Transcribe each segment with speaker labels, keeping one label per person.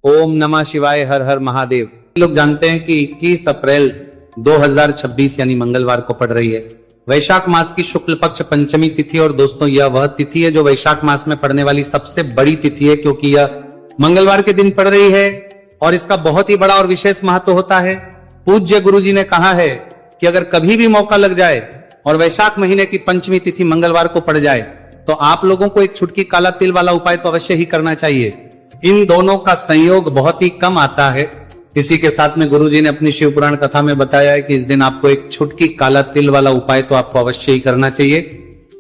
Speaker 1: ओम नमः शिवाय, हर हर महादेव। लोग जानते हैं कि 21 अप्रैल 2026 यानी मंगलवार को पड़ रही है वैशाख मास की शुक्ल पक्ष पंचमी तिथि। और दोस्तों यह वह तिथि है जो वैशाख मास में पड़ने वाली सबसे बड़ी तिथि है, क्योंकि यह मंगलवार के दिन पड़ रही है और इसका बहुत ही बड़ा और विशेष महत्व होता है। पूज्य गुरु जी ने कहा है कि अगर कभी भी मौका लग जाए और वैशाख महीने की पंचमी तिथि मंगलवार को पड़ जाए तो आप लोगों को एक छुटकी काला तिल वाला उपाय तो अवश्य ही करना चाहिए। इन दोनों का संयोग बहुत ही कम आता है। इसी के साथ में गुरुजी ने अपनी शिव पुराण कथा में बताया है कि इस दिन आपको एक छुटकी काला तिल वाला उपाय तो आपको अवश्य ही करना चाहिए,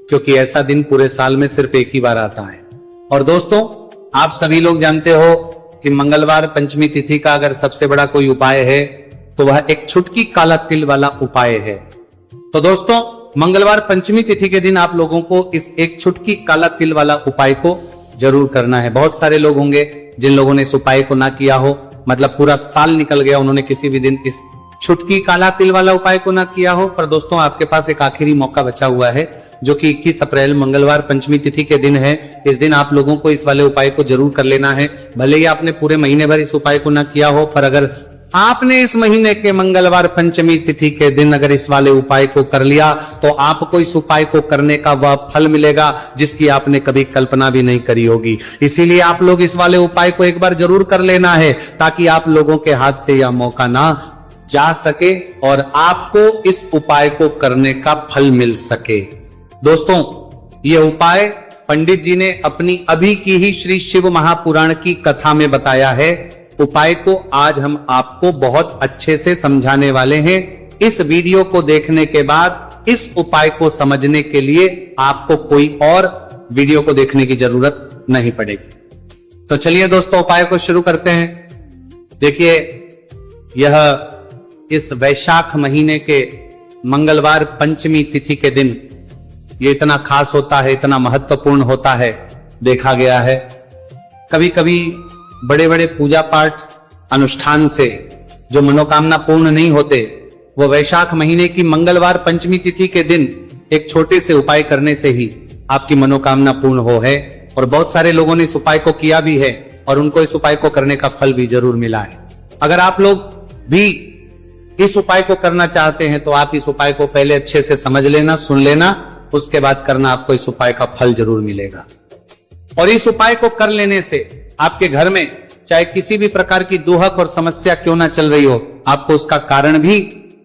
Speaker 1: क्योंकि ऐसा दिन पूरे साल में सिर्फ एक ही बार आता है। और दोस्तों आप सभी लोग जानते हो कि मंगलवार पंचमी तिथि का अगर सबसे बड़ा कोई उपाय है तो वह एक छुटकी काला तिल वाला उपाय है। तो दोस्तों मंगलवार पंचमी तिथि के दिन आप लोगों को इस एक छुटकी काला तिल वाला उपाय को जरूर करना है। बहुत सारे लोग होंगे जिन लोगों ने इस उपाय को ना किया हो, मतलब पूरा साल निकल गया, उन्होंने किसी भी दिन इस छुटकी काला तिल वाला उपाय को ना किया हो। पर दोस्तों आपके पास एक आखिरी मौका बचा हुआ है, जो कि 21 अप्रैल मंगलवार पंचमी तिथि के दिन है। इस दिन आप लोगों को इस वाले उपाय को जरूर कर लेना है। भले ही आपने पूरे महीने भर इस उपाय को ना किया हो, पर अगर आपने इस महीने के मंगलवार पंचमी तिथि के दिन अगर इस वाले उपाय को कर लिया तो आपको इस उपाय को करने का वह फल मिलेगा जिसकी आपने कभी कल्पना भी नहीं करी होगी। इसीलिए आप लोग इस वाले उपाय को एक बार जरूर कर लेना है, ताकि आप लोगों के हाथ से यह मौका ना जा सके और आपको इस उपाय को करने का फल मिल सके। दोस्तों यह उपाय पंडित जी ने अपनी अभी की ही श्री शिव महापुराण की कथा में बताया है। उपाय को आज हम आपको बहुत अच्छे से समझाने वाले हैं। इस वीडियो को देखने के बाद इस उपाय को समझने के लिए आपको कोई और वीडियो को देखने की जरूरत नहीं पड़ेगी। तो चलिए दोस्तों उपाय को शुरू करते हैं। देखिए यह इस वैशाख महीने के मंगलवार पंचमी तिथि के दिन ये इतना खास होता है, इतना महत्वपूर्ण होता है। देखा गया है कभी कभी बड़े बड़े पूजा पाठ अनुष्ठान से जो मनोकामना पूर्ण नहीं होते, वो वैशाख महीने की मंगलवार पंचमी तिथि के दिन एक छोटे से उपाय करने से ही आपकी मनोकामना पूर्ण हो है। और बहुत सारे लोगों ने इस उपाय को किया भी है और उनको इस उपाय को करने का फल भी जरूर मिला है। अगर आप लोग भी इस उपाय को करना चाहते हैं तो आप इस उपाय को पहले अच्छे से समझ लेना, सुन लेना, उसके बाद करना, आपको इस उपाय का फल जरूर मिलेगा। और इस उपाय को कर लेने से आपके घर में चाहे किसी भी प्रकार की दुहक और समस्या क्यों ना चल रही हो, आपको उसका कारण भी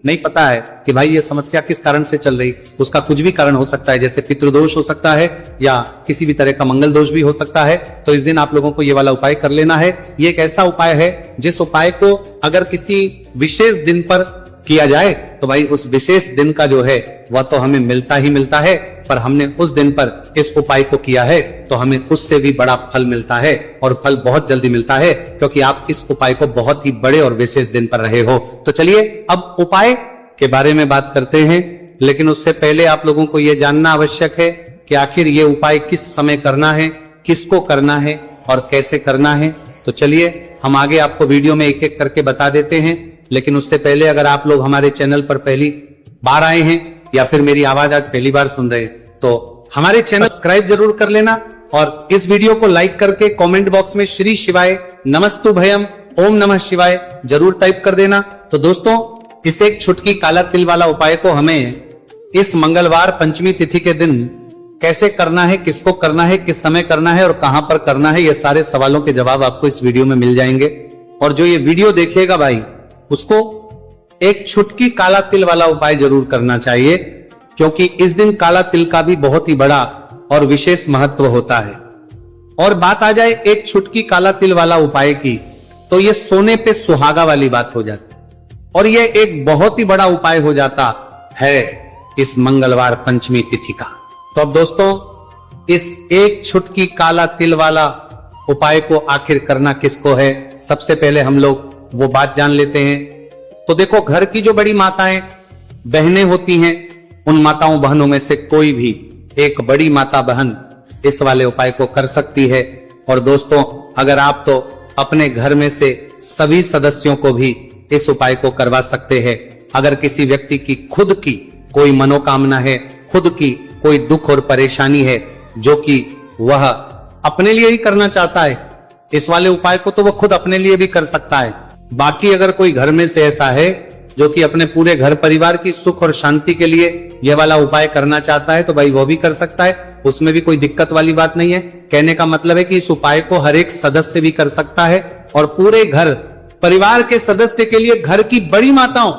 Speaker 1: नहीं पता है कि भाई ये समस्या किस कारण से चल रही, उसका कुछ भी कारण हो सकता है, जैसे पितृदोष हो सकता है या किसी भी तरह का मंगल दोष भी हो सकता है। तो इस दिन आप लोगों को ये वाला उपाय कर लेना है। ये एक ऐसा उपाय है जिस उपाय को अगर किसी विशेष दिन पर किया जाए तो भाई उस विशेष दिन का जो है वह तो हमें मिलता ही मिलता है, पर हमने उस दिन पर इस उपाय को किया है तो हमें उससे भी बड़ा फल मिलता है, और फल बहुत जल्दी मिलता है, क्योंकि आप इस उपाय को बहुत ही बड़े और विशेष दिन पर रहे हो। तो चलिए अब उपाय के बारे में बात करते हैं, लेकिन उससे पहले आप लोगों को यह जानना आवश्यक है कि आखिर ये उपाय किस समय करना है, किसको करना है और कैसे करना है। तो चलिए हम आगे आपको वीडियो में एक एक करके बता देते हैं। लेकिन उससे पहले अगर आप लोग हमारे चैनल पर पहली बार आए हैं या फिर मेरी आवाज आज पहली बार सुन रहे हैं तो हमारे चैनल सब्सक्राइब जरूर कर लेना, और इस वीडियो को लाइक करके कमेंट बॉक्स में श्री शिवाय नमस्तु भयम ओम नमः शिवाय जरूर टाइप कर देना। तो दोस्तों इस एक छुटकी काला तिल वाला उपाय को हमें इस मंगलवार पंचमी तिथि के दिन कैसे करना है, किसको करना है, किस समय करना है और कहां पर करना है, ये सारे सवालों के जवाब आपको इस वीडियो में मिल जाएंगे। और जो ये वीडियो देखेगा भाई उसको एक छुटकी काला तिल वाला उपाय जरूर करना चाहिए, क्योंकि इस दिन काला तिल का भी बहुत ही बड़ा और विशेष महत्व होता है। और बात आ जाए एक छुटकी काला तिल वाला उपाय की, तो ये सोने पे सुहागा वाली बात हो जाती और ये एक बहुत ही बड़ा उपाय हो जाता है इस मंगलवार पंचमी तिथि का। तो अब दोस्तों इस एक छुटकी काला तिल वाला उपाय को आखिर करना किसको है, सबसे पहले हम लोग वो बात जान लेते हैं। तो देखो घर की जो बड़ी माताएं बहनें होती हैं, उन माताओं बहनों में से कोई भी एक बड़ी माता बहन इस वाले उपाय को कर सकती है। और दोस्तों अगर आप तो अपने घर में से सभी सदस्यों को भी इस उपाय को करवा सकते हैं। अगर किसी व्यक्ति की खुद की कोई मनोकामना है, खुद की कोई दुख और परेशानी है जो कि वह अपने लिए ही करना चाहता है, इस वाले उपाय को तो वो खुद अपने लिए भी कर सकता है। बाकी अगर कोई घर में से ऐसा है जो कि अपने पूरे घर परिवार की सुख और शांति के लिए ये वाला उपाय करना चाहता है तो भाई वो भी कर सकता है, उसमें भी कोई दिक्कत वाली बात नहीं है। कहने का मतलब है कि इस उपाय को हर एक सदस्य भी कर सकता है और पूरे घर परिवार के सदस्य के लिए घर की बड़ी माताओं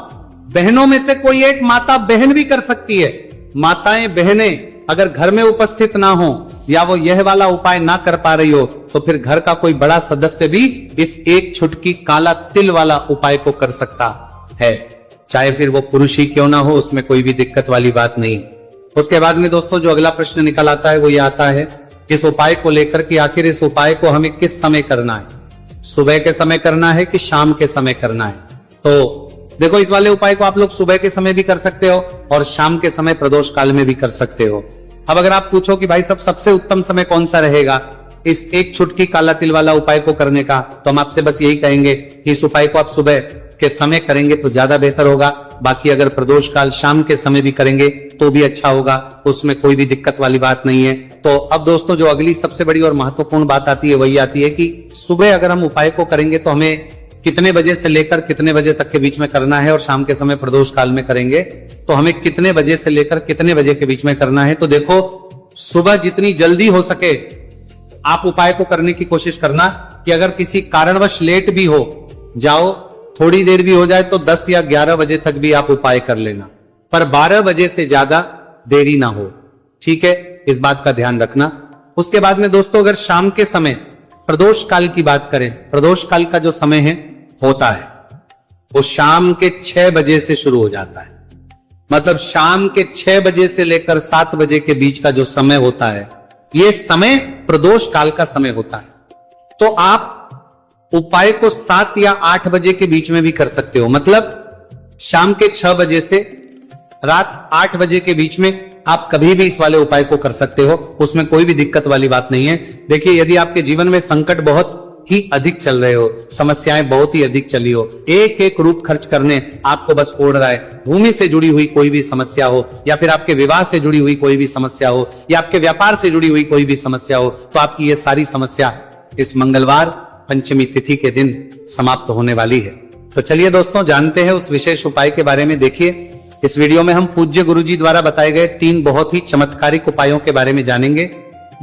Speaker 1: बहनों में से कोई एक माता बहन भी कर सकती है। माताएं बहनें अगर घर में उपस्थित ना हो या वो यह वाला उपाय ना कर पा रही हो तो फिर घर का कोई बड़ा सदस्य भी इस एक छुटकी काला तिल वाला उपाय को कर सकता है, चाहे फिर वो पुरुष ही क्यों ना हो, उसमें कोई भी दिक्कत वाली बात नहीं है। उसके बाद में दोस्तों जो अगला प्रश्न निकल आता है वो ये आता है इस उपाय को लेकर कि आखिर इस उपाय को हमें किस समय करना है, सुबह के समय करना है कि शाम के समय करना है। तो देखो इस वाले उपाय को आप लोग सुबह के समय भी कर सकते हो और शाम के समय प्रदोष काल में भी कर सकते हो। अब अगर आप पूछो कि भाई सबसे उत्तम समय कौन सा रहेगा इस एक छुटकी काला तिल वाला उपाय को करने का, तो हम आपसे बस यही कहेंगे कि इस उपाय को आप सुबह के समय करेंगे तो ज्यादा बेहतर होगा। बाकी अगर प्रदोष काल शाम के समय भी करेंगे तो भी अच्छा होगा, उसमें कोई भी दिक्कत वाली बात नहीं है। तो अब दोस्तों जो अगली सबसे बड़ी और महत्वपूर्ण बात आती है वही आती है कि सुबह अगर हम उपाय को करेंगे तो हमें कितने बजे से लेकर कितने बजे तक के बीच में करना है और शाम के समय प्रदोष काल में करेंगे तो हमें कितने बजे से लेकर कितने बजे के बीच में करना है। तो देखो सुबह जितनी जल्दी हो सके आप उपाय को करने की कोशिश करना कि अगर किसी कारणवश लेट भी हो जाओ, थोड़ी देर भी हो जाए तो 10 या 11 बजे तक भी आप उपाय कर लेना, पर 12 बजे से ज्यादा देरी ना हो, ठीक है, इस बात का ध्यान रखना। उसके बाद में दोस्तों अगर शाम के समय प्रदोष काल की बात करें, प्रदोष काल का जो समय है होता है वो शाम के 6 बजे से शुरू हो जाता है। मतलब शाम के 6 बजे से लेकर 7 बजे के बीच का जो समय होता है ये समय प्रदोष काल का समय होता है। तो आप उपाय को 7 या 8 बजे के बीच में भी कर सकते हो। मतलब शाम के 6 बजे से रात 8 बजे के बीच में आप कभी भी इस वाले उपाय को कर सकते हो, उसमें कोई भी दिक्कत वाली बात नहीं है। देखिए यदि आपके जीवन में संकट बहुत ही अधिक चल रहे हो, समस्याएं बहुत ही अधिक चली हो, एक एक रूप खर्च करने आपको बस ओढ़ रहा है, भूमि से जुड़ी हुई कोई भी समस्या हो या फिर आपके विवाह से जुड़ी हुई कोई भी समस्या हो या आपके व्यापार से जुड़ी हुई कोई भी समस्या हो, तो आपकी ये सारी समस्या इस मंगलवार पंचमी तिथि के दिन समाप्त होने वाली है। तो चलिए दोस्तों जानते हैं उस विशेष उपाय के बारे में। देखिए इस वीडियो में हम पूज्य गुरुजी द्वारा बताए गए 3 बहुत ही चमत्कारिक उपायों के बारे में जानेंगे।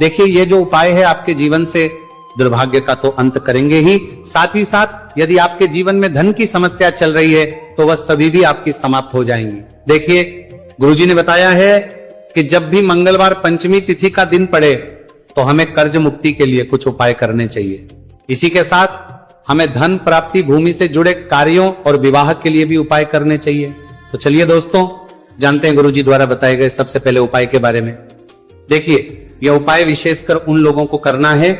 Speaker 1: देखिए ये जो उपाय है आपके जीवन से दुर्भाग्य का तो अंत करेंगे ही, साथ ही साथ यदि आपके जीवन में धन की समस्या चल रही है तो वह सभी भी आपकी समाप्त हो जाएंगी। देखिए गुरुजी ने बताया है कि जब भी मंगलवार पंचमी तिथि का दिन पड़े तो हमें कर्ज मुक्ति के लिए कुछ उपाय करने चाहिए। इसी के साथ हमें धन प्राप्ति, भूमि से जुड़े कार्यों और विवाह के लिए भी उपाय करने चाहिए। तो चलिए दोस्तों जानते हैं गुरुजी द्वारा बताए गए सबसे पहले उपाय के बारे में। देखिए यह उपाय विशेषकर उन लोगों को करना है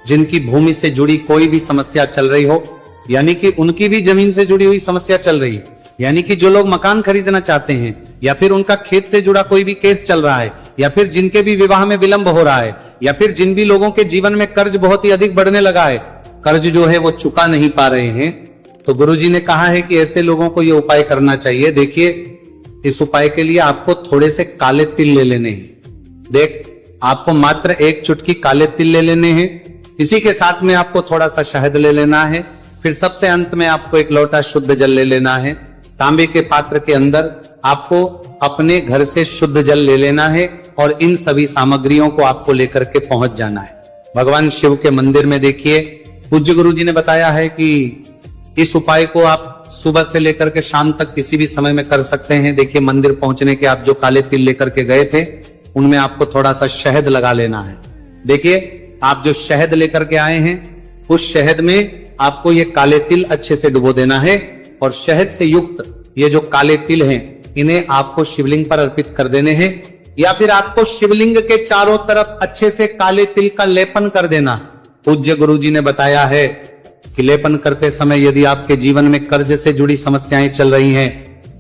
Speaker 1: जिनकी भूमि से जुड़ी कोई भी समस्या चल रही हो, यानी कि उनकी भी जमीन से जुड़ी हुई समस्या चल रही है, यानी कि जो लोग मकान खरीदना चाहते हैं या फिर उनका खेत से जुड़ा कोई भी केस चल रहा है या फिर जिनके भी विवाह में विलंब हो रहा है या फिर जिन भी लोगों के जीवन में कर्ज बहुत ही अधिक बढ़ने लगा है, कर्ज जो है वो चुका नहीं पा रहे हैं, तो गुरुजी ने कहा है कि ऐसे लोगों को ये उपाय करना चाहिए। देखिए इस उपाय के लिए आपको थोड़े से काले तिल ले लेने हैं। देख आपको मात्र एक चुटकी काले तिल ले लेने हैं, इसी के साथ में आपको थोड़ा सा शहद ले लेना है, फिर सबसे अंत में आपको एक लोटा शुद्ध जल ले लेना है। तांबे के पात्र के अंदर आपको अपने घर से शुद्ध जल ले लेना है और इन सभी सामग्रियों को आपको लेकर के पहुंच जाना है भगवान शिव के मंदिर में। देखिए पूज्य गुरुजी ने बताया है कि इस उपाय को आप सुबह से लेकर के शाम तक किसी भी समय में कर सकते हैं। देखिए मंदिर पहुंचने के आप जो काले तिल लेकर के गए थे उनमें आपको थोड़ा सा शहद लगा लेना है। देखिए आप जो शहद लेकर के आए हैं उस शहद में आपको ये काले तिल अच्छे से डुबो देना है और शहद से युक्त ये जो काले तिल हैं इन्हें आपको शिवलिंग पर अर्पित कर देने हैं, या फिर आपको शिवलिंग के चारों तरफ अच्छे से काले तिल का लेपन कर देना। पूज्य गुरुजी ने बताया है कि लेपन करते समय यदि आपके जीवन में कर्ज से जुड़ी समस्याएं चल रही हैं,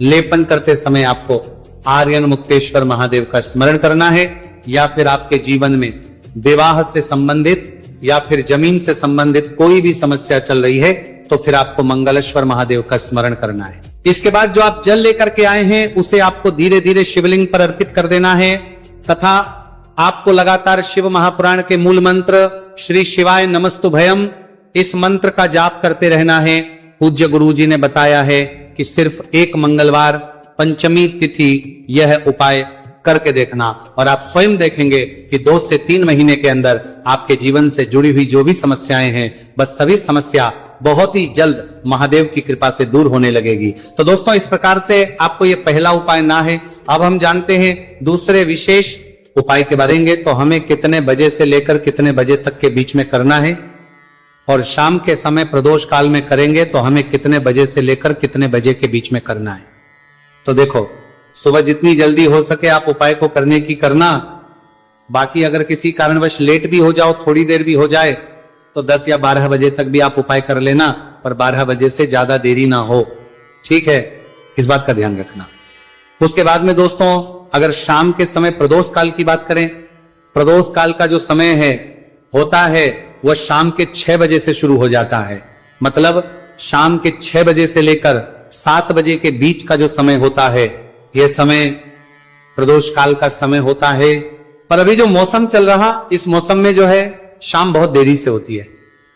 Speaker 1: लेपन करते समय आपको आर्यन मुक्तेश्वर महादेव का स्मरण करना है, या फिर आपके जीवन में विवाह से संबंधित या फिर जमीन से संबंधित कोई भी समस्या चल रही है तो फिर आपको मंगलेश्वर महादेव का स्मरण करना है। इसके बाद जो आप जल लेकर के आए हैं उसे आपको धीरे धीरे शिवलिंग पर अर्पित कर देना है तथा आपको लगातार शिव महापुराण के मूल मंत्र श्री शिवाय नमस्तुभयम इस मंत्र का जाप करते रहना है। पूज्य गुरुजी ने बताया है कि सिर्फ एक मंगलवार पंचमी तिथि यह उपाय करके देखना और आप स्वयं देखेंगे कि 2 से 3 महीने के अंदर आपके जीवन से जुड़ी हुई जो भी समस्याएं हैं, बस सभी समस्या बहुत ही जल्द महादेव की कृपा से दूर होने लगेगी। तो दोस्तों, इस प्रकार से आपको ये पहला उपाय ना है। अब हम जानते हैं दूसरे विशेष उपाय के बारे में। तो हमें कितने बजे से लेकर कितने बजे तक के बीच में करना है, और शाम के समय प्रदोष काल में करेंगे तो हमें कितने बजे से लेकर कितने बजे के बीच में करना है। तो देखो, सुबह जितनी जल्दी हो सके आप उपाय को करने की करना। बाकी अगर किसी कारणवश लेट भी हो जाओ, थोड़ी देर भी हो जाए, तो 10 या 12 बजे तक भी आप उपाय कर लेना, पर 12 बजे से ज्यादा देरी ना हो। ठीक है, इस बात का ध्यान रखना। उसके बाद में दोस्तों, अगर शाम के समय प्रदोष काल की बात करें, प्रदोष काल का जो समय है होता है वह शाम के 6 बजे से शुरू हो जाता है। मतलब शाम के 6 बजे से लेकर 7 बजे के बीच का जो समय होता है, यह समय प्रदोष काल का समय होता है। पर अभी जो मौसम चल रहा, इस मौसम में जो है शाम बहुत देरी से होती है।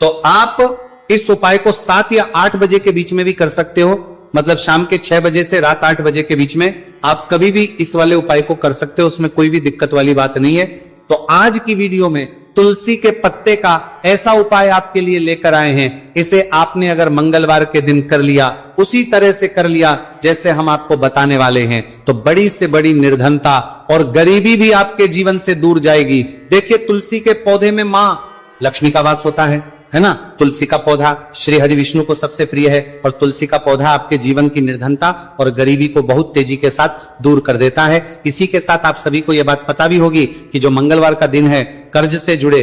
Speaker 1: तो आप इस उपाय को 7 या 8 बजे के बीच में भी कर सकते हो। मतलब शाम के 6 बजे से रात 8 बजे के बीच में आप कभी भी इस वाले उपाय को कर सकते हो, उसमें कोई भी दिक्कत वाली बात नहीं है। तो आज की वीडियो में तुलसी के पत्ते का ऐसा उपाय आपके लिए लेकर आए हैं। इसे आपने अगर मंगलवार के दिन कर लिया, उसी तरह से कर लिया जैसे हम आपको बताने वाले हैं, तो बड़ी से बड़ी निर्धनता और गरीबी भी आपके जीवन से दूर जाएगी। देखिए, तुलसी के पौधे में मां लक्ष्मी का वास होता है ना। तुलसी का पौधा श्री हरि विष्णु को सबसे प्रिय है, और तुलसी का पौधा आपके जीवन की निर्धनता और गरीबी को बहुत तेजी के साथ दूर कर देता है। इसी के साथ आप सभी को यह बात पता भी होगी कि जो मंगलवार का दिन है, कर्ज से जुड़े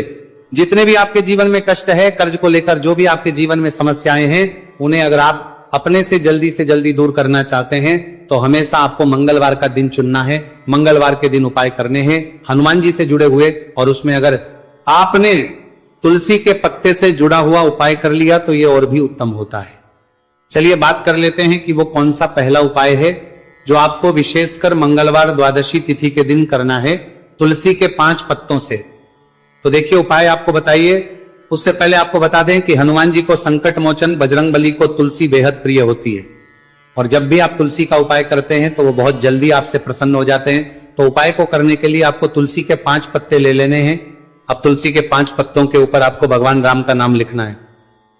Speaker 1: जितने भी आपके जीवन में कष्ट है, कर्ज को लेकर जो भी आपके जीवन में समस्याएं हैं, उन्हें अगर आप अपने से जल्दी दूर करना चाहते हैं तो हमेशा आपको मंगलवार का दिन चुनना है। मंगलवार के दिन उपाय करने हैं हनुमान जी से जुड़े हुए, और उसमें अगर आपने तुलसी के पत्ते से जुड़ा हुआ उपाय कर लिया तो यह और भी उत्तम होता है। चलिए बात कर लेते हैं कि वो कौन सा पहला उपाय है जो आपको विशेषकर मंगलवार द्वादशी तिथि के दिन करना है तुलसी के 5 पत्तों से। तो देखिए, उपाय आपको बताइए। उससे पहले आपको बता दें कि हनुमान जी को संकट मोचन बजरंगबली को तुलसी बेहद प्रिय होती है, और जब भी आप तुलसी का उपाय करते हैं तो वो बहुत जल्दी आपसे प्रसन्न हो जाते हैं। तो उपाय को करने के लिए आपको तुलसी के 5 पत्ते ले लेने हैं। अब तुलसी के 5 पत्तों के ऊपर आपको भगवान राम का नाम लिखना है।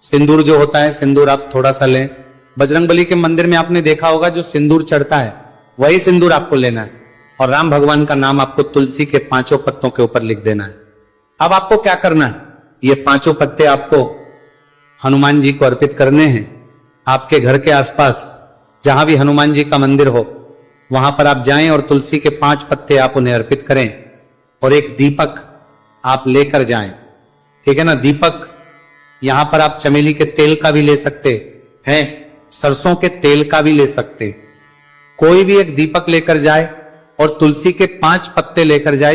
Speaker 1: सिंदूर जो होता है, सिंदूर आप थोड़ा सा लें। बजरंगबली के मंदिर में आपने देखा होगा जो सिंदूर चढ़ता है, वही सिंदूर आपको लेना है, और राम भगवान का नाम आपको तुलसी के 5 पत्तों के ऊपर लिख देना है। अब आपको क्या करना है, ये 5 पत्ते आपको हनुमान जी को अर्पित करने हैं। आपके घर के आसपास जहां भी हनुमान जी का मंदिर हो, वहां पर आप जाएं और तुलसी के 5 पत्ते आप उन्हें अर्पित करें, और एक दीपक आप लेकर जाएं। ठीक है ना। दीपक यहां पर आप चमेली के तेल का भी ले सकते हैं, सरसों के तेल का भी ले सकते। कोई भी एक दीपक लेकर जाए और तुलसी के 5 पत्ते लेकर जाए।